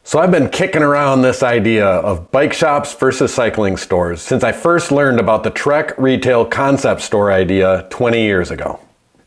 So I've been kicking around this idea of bike shops versus cycling stores since I first learned about the Trek retail concept store idea 20 years ago.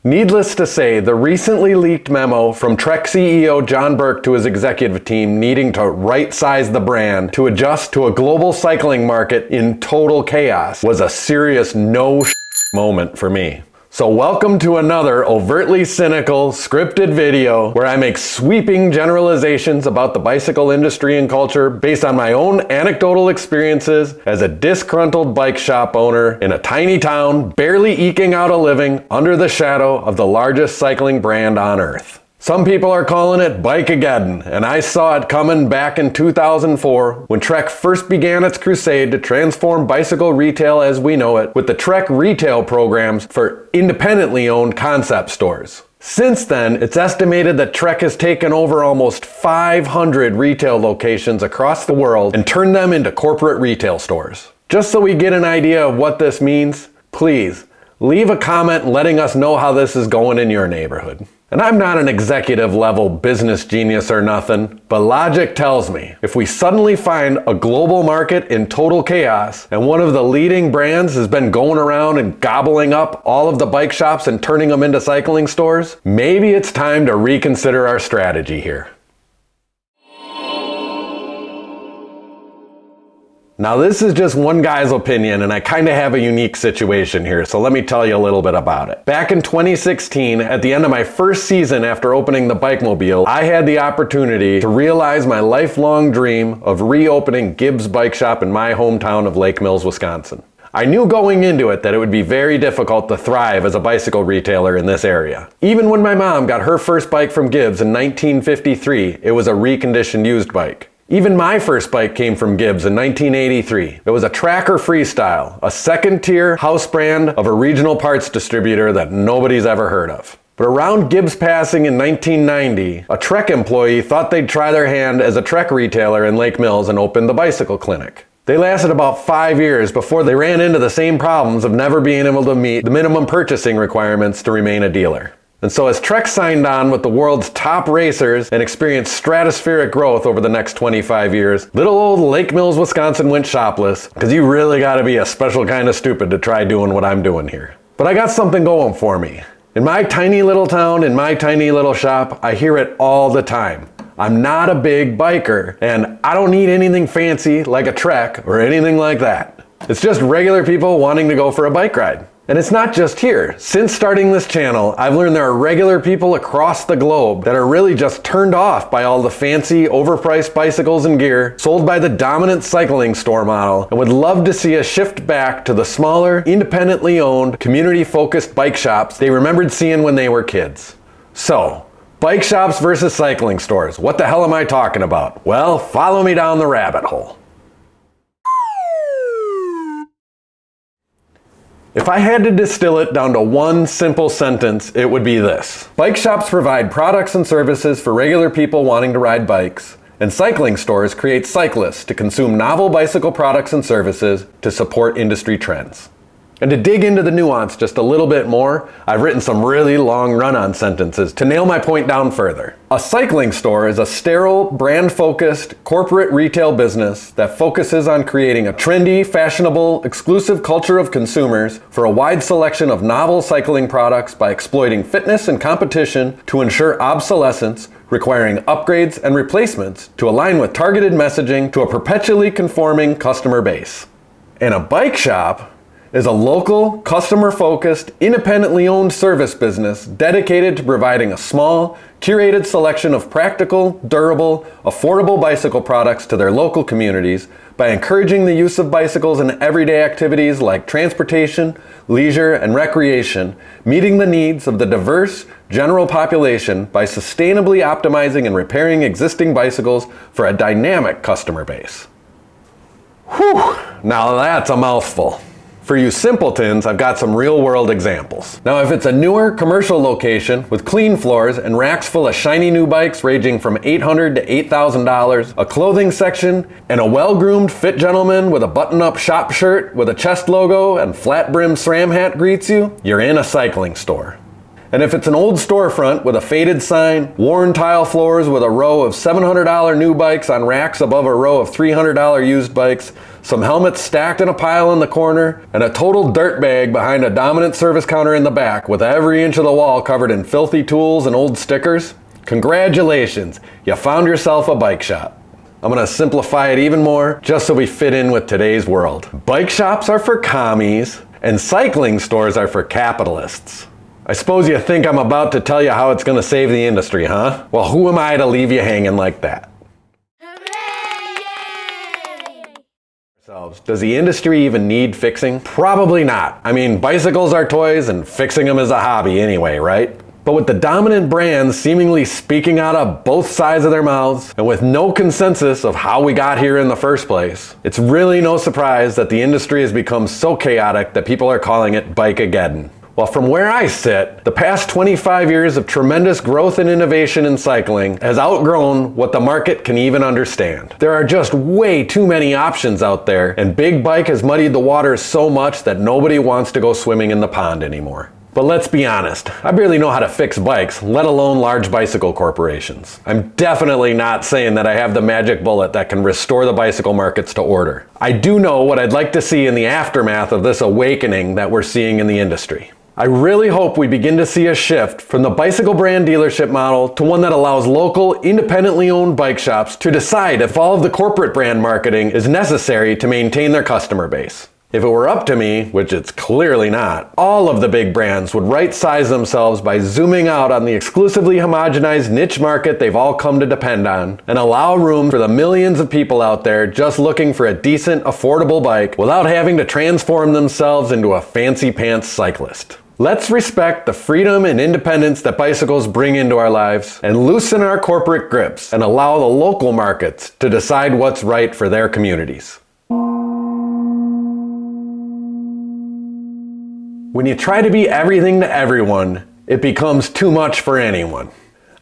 Needless to say, the recently leaked memo from Trek CEO John Burke to his executive team needing to right-size the brand to adjust to a global cycling market in total chaos was a serious moment for me. So welcome to another overtly cynical, scripted video where I make sweeping generalizations about the bicycle industry and culture based on my own anecdotal experiences as a disgruntled bike shop owner in a tiny town, barely eking out a living under the shadow of the largest cycling brand on earth. Some people are calling it Bike-ageddon, and I saw it coming back in 2004 when Trek first began its crusade to transform bicycle retail as we know it with the Trek retail programs for independently owned concept stores. Since then, it's estimated that Trek has taken over almost 500 retail locations across the world and turned them into corporate retail stores. Just so we get an idea of what this means, please leave a comment letting us know how this is going in your neighborhood. And I'm not an executive level business genius or nothing, but logic tells me if we suddenly find a global market in total chaos and one of the leading brands has been going around and gobbling up all of the bike shops and turning them into cycling stores, maybe it's time to reconsider our strategy here. Now this is just one guy's opinion and I kind of have a unique situation here, so let me tell you a little bit about it. Back in 2016, at the end of my first season after opening the Bikemobile, I had the opportunity to realize my lifelong dream of reopening Gibbs Bike Shop in my hometown of Lake Mills, Wisconsin. I knew going into it that it would be very difficult to thrive as a bicycle retailer in this area. Even when my mom got her first bike from Gibbs in 1953, it was a reconditioned used bike. Even my first bike came from Gibbs in 1983. It was a Tracker Freestyle, a second-tier house brand of a regional parts distributor that nobody's ever heard of. But around Gibbs passing in 1990, a Trek employee thought they'd try their hand as a Trek retailer in Lake Mills and opened the bicycle clinic. They lasted about 5 years before they ran into the same problems of never being able to meet the minimum purchasing requirements to remain a dealer. And so as Trek signed on with the world's top racers and experienced stratospheric growth over the next 25 years, little old Lake Mills, Wisconsin went shopless, because you really gotta be a special kind of stupid to try doing what I'm doing here. But I got something going for me. In my tiny little town, in my tiny little shop, I hear it all the time. I'm not a big biker, and I don't need anything fancy like a Trek or anything like that. It's just regular people wanting to go for a bike ride. And it's not just here. Since starting this channel, I've learned there are regular people across the globe that are really just turned off by all the fancy, overpriced bicycles and gear sold by the dominant cycling store model and would love to see a shift back to the smaller, independently owned, community-focused bike shops they remembered seeing when they were kids. So, bike shops versus cycling stores. What the hell am I talking about? Well, follow me down the rabbit hole. If I had to distill it down to one simple sentence, it would be this. Bike shops provide products and services for regular people wanting to ride bikes, and cycling stores create cyclists to consume novel bicycle products and services to support industry trends. And to dig into the nuance just a little bit more, I've written some really long run-on sentences to nail my point down further. A cycling store is a sterile, brand-focused, corporate retail business that focuses on creating a trendy, fashionable, exclusive culture of consumers for a wide selection of novel cycling products by exploiting fitness and competition to ensure obsolescence, requiring upgrades and replacements to align with targeted messaging to a perpetually conforming customer base. And a bike shop is a local, customer-focused, independently owned service business dedicated to providing a small, curated selection of practical, durable, affordable bicycle products to their local communities by encouraging the use of bicycles in everyday activities like transportation, leisure, and recreation, meeting the needs of the diverse, general population by sustainably optimizing and repairing existing bicycles for a dynamic customer base. Whew, now that's a mouthful. For you simpletons, I've got some real-world examples. Now, if it's a newer commercial location with clean floors and racks full of shiny new bikes ranging from $800 to $8,000, a clothing section, and a well-groomed fit gentleman with a button-up shop shirt with a chest logo and flat-brimmed SRAM hat greets you, you're in a cycling store. And if it's an old storefront with a faded sign, worn tile floors with a row of $700 new bikes on racks above a row of $300 used bikes, some helmets stacked in a pile in the corner, and a total dirt bag behind a dominant service counter in the back with every inch of the wall covered in filthy tools and old stickers, congratulations, you found yourself a bike shop. I'm gonna simplify it even more just so we fit in with today's world. Bike shops are for commies, and cycling stores are for capitalists. I suppose you think I'm about to tell you how it's gonna save the industry, huh? Well, who am I to leave you hanging like that? Does the industry even need fixing? Probably not. I mean, bicycles are toys and fixing them is a hobby anyway, right? But with the dominant brands seemingly speaking out of both sides of their mouths, and with no consensus of how we got here in the first place, it's really no surprise that the industry has become so chaotic that people are calling it Bike-ageddon. Well, from where I sit, the past 25 years of tremendous growth and innovation in cycling has outgrown what the market can even understand. There are just way too many options out there, and big bike has muddied the waters so much that nobody wants to go swimming in the pond anymore. But let's be honest, I barely know how to fix bikes, let alone large bicycle corporations. I'm definitely not saying that I have the magic bullet that can restore the bicycle markets to order. I do know what I'd like to see in the aftermath of this awakening that we're seeing in the industry. I really hope we begin to see a shift from the bicycle brand dealership model to one that allows local, independently owned bike shops to decide if all of the corporate brand marketing is necessary to maintain their customer base. If it were up to me, which it's clearly not, all of the big brands would right-size themselves by zooming out on the exclusively homogenized niche market they've all come to depend on, and allow room for the millions of people out there just looking for a decent, affordable bike without having to transform themselves into a fancy pants cyclist. Let's respect the freedom and independence that bicycles bring into our lives and loosen our corporate grips and allow the local markets to decide what's right for their communities. When you try to be everything to everyone, it becomes too much for anyone.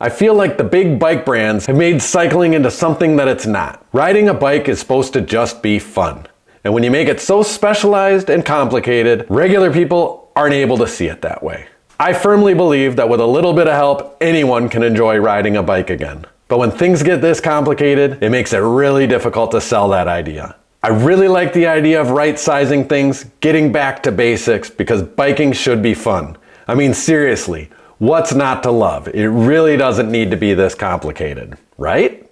I feel like the big bike brands have made cycling into something that it's not. Riding a bike is supposed to just be fun. And when you make it so specialized and complicated, regular people aren't able to see it that way. I firmly believe that with a little bit of help, anyone can enjoy riding a bike again. But when things get this complicated, it makes it really difficult to sell that idea. I really like the idea of right-sizing things, getting back to basics, because biking should be fun. I mean, seriously, what's not to love? It really doesn't need to be this complicated, right?